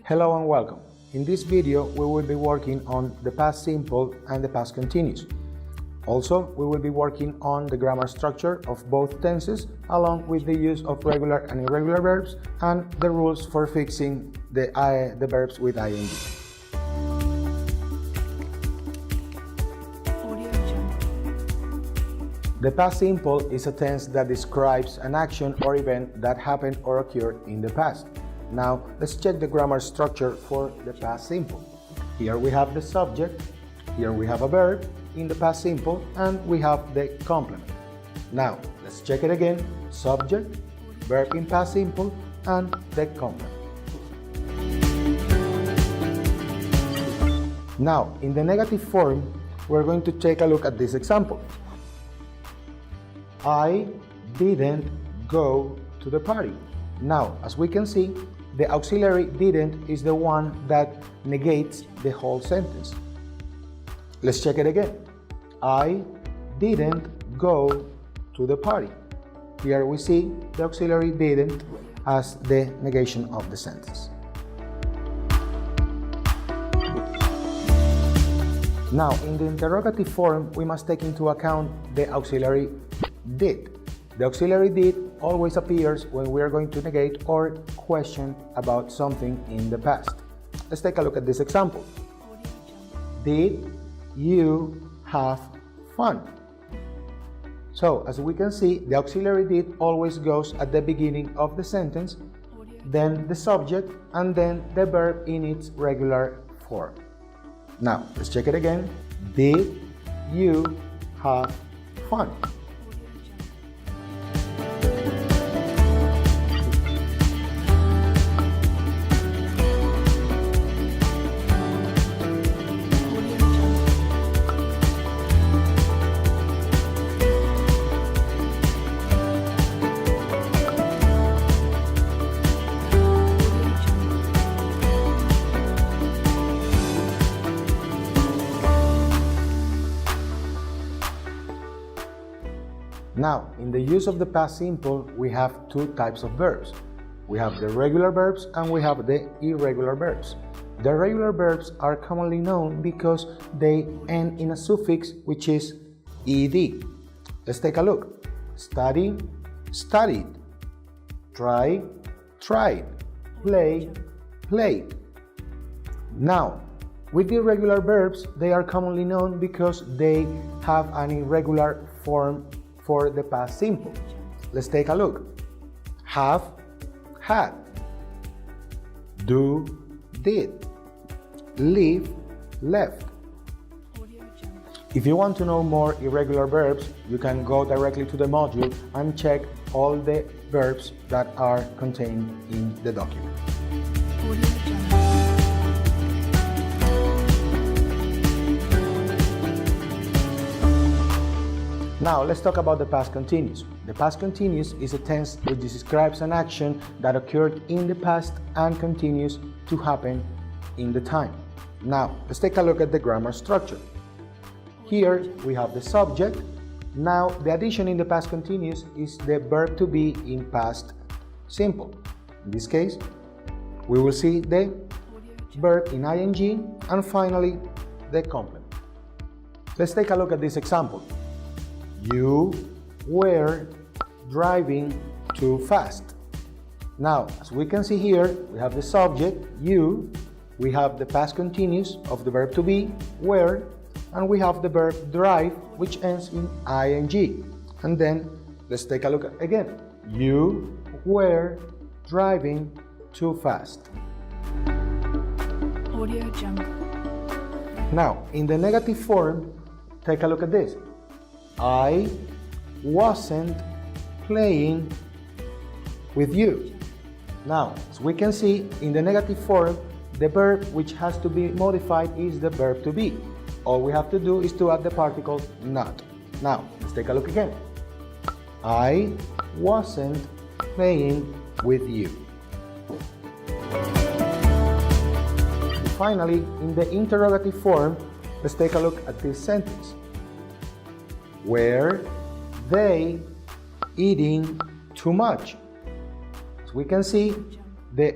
Hello and welcome. In this video, we will be working on the past simple and the past continuous. Also, we will be working on the grammar structure of both tenses, along with the use of regular and irregular verbs and the rules for fixing the verbs with ing. The past simple is a tense that describes an action or event that happened or occurred in the past. Now, let's check the grammar structure for the past simple. Here we have the subject, here we have a verb in the past simple, and we have the complement. Now, let's check it again. Subject, verb in past simple, and the complement. Now, in the negative form, we're going to take a look at this example. I didn't go to the party. Now, as we can see, the auxiliary didn't is the one that negates the whole sentence. Let's check it again. I didn't go to the party. Here we see the auxiliary didn't as the negation of the sentence. Now, in the interrogative form, we must take into account the auxiliary did. The auxiliary did always appears when we are going to negate or question about something in the past. Let's take a look at this example. Did you have fun? So, as we can see, the auxiliary did always goes at the beginning of the sentence, then the subject, and then the verb in its regular form. Now, let's check it again. Did you have fun? Now, in the use of the past simple, we have two types of verbs. We have the regular verbs and we have the irregular verbs. The regular verbs are commonly known because they end in a suffix which is ed. Let's take a look. Study, studied. Try, tried. Play, played. Now, with the irregular verbs, they are commonly known because they have an irregular form for the past simple. Let's take a look. Have, had. Do, did. Leave, left. If you want to know more irregular verbs, you can go directly to the module and check all the verbs that are contained in the document. Now, let's talk about the past continuous. The past continuous is a tense which describes an action that occurred in the past and continues to happen in the time. Now, let's take a look at the grammar structure. Here we have the subject. Now, the addition in the past continuous is the verb to be in past simple. In this case, we will see the verb in ing and finally the complement. Let's take a look at this example. You were driving too fast. Now, as we can see here, we have the subject, you, we have the past continuous of the verb to be, were, and we have the verb drive, which ends in ing. And then, let's take a look again. You were driving too fast. Audio Jungle. Now, in the negative form, take a look at this. I wasn't playing with you. Now, as we can see, in the negative form, the verb which has to be modified is the verb to be. All we have to do is to add the particle not. Now, let's take a look again. I wasn't playing with you. Finally, in the interrogative form, let's take a look at this sentence. Were they eating too much? As we can see, the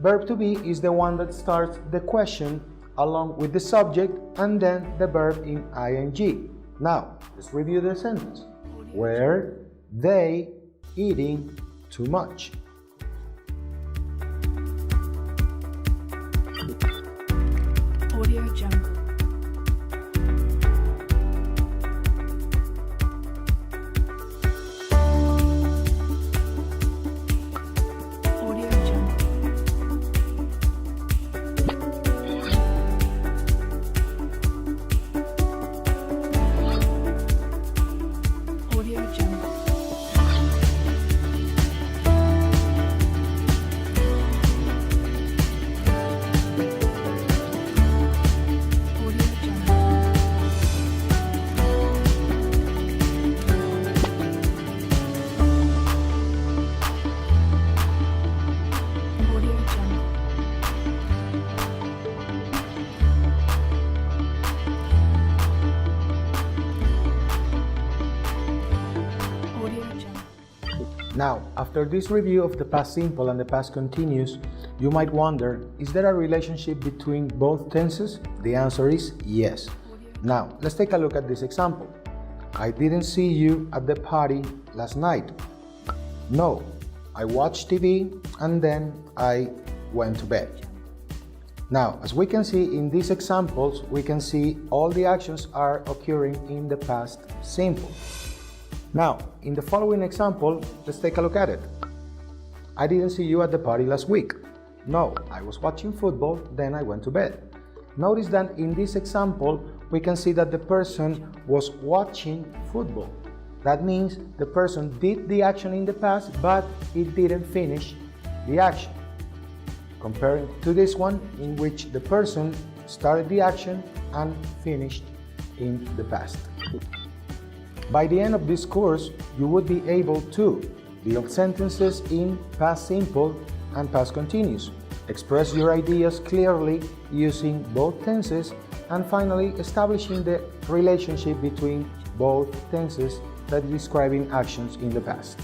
Verb to be is the one that starts the question along with the subject and then the verb in ing. Now, let's review the sentence. Were they eating too much? Audio Jungle. Audio Jungle. Audio Jungle. Now, after this review of the past simple and the past continuous, you might wonder, is there a relationship between both tenses? The answer is yes. Now, let's take a look at this example. I didn't see you at the party last night. No, I watched TV and then I went to bed. Now, as we can see in these examples, we can see all the actions are occurring in the past simple. Now, in the following example, let's take a look at it. I didn't see you at the party last week. No, I was watching football, then I went to bed. Notice that in this example, we can see that the person was watching football. That means the person did the action in the past, but it didn't finish the action. Comparing to this one, in which the person started the action and finished in the past. By the end of this course, you would be able to build sentences in past simple and past continuous, express your ideas clearly using both tenses, and finally establishing the relationship between both tenses that are describing actions in the past.